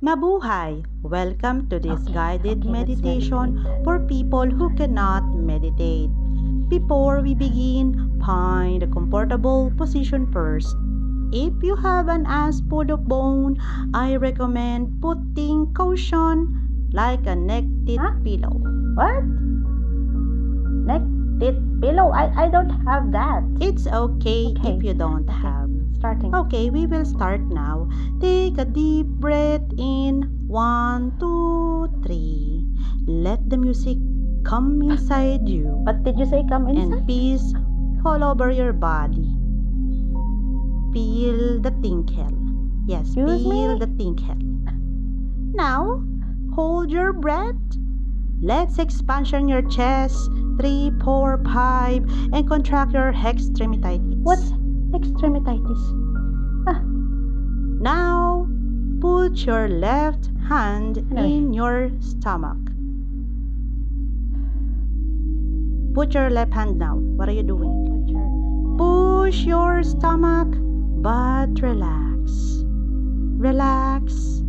Mabuhay! Welcome to this guided meditation for people who cannot meditate. Before we begin, find a comfortable position first. If you have an ass full of bone, I recommend putting cushion like a neck-knit pillow. What? Neck-knit pillow? I don't have that. It's okay if you don't have. Starting. Okay, we will start now. Take a deep breath in. 1, 2, 3. Let the music come inside you. What did you say? Come inside? And peace all over your body. Feel the tinkle. Yes, feel the tinkle. Now, hold your breath. Let's expansion your chest. 3, 4, 5. And contract your extremities. What's extremitis? Now, put your left hand in your stomach. Put your left hand now. What are you doing? Push your stomach, but relax. Relax.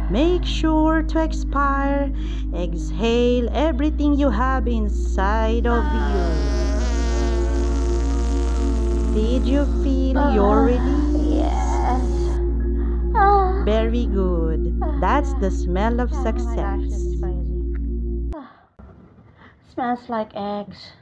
Make sure to expire. Exhale everything you have inside of you. Did you feel your release? Yes. Very good. That's the smell of success. Smells like eggs.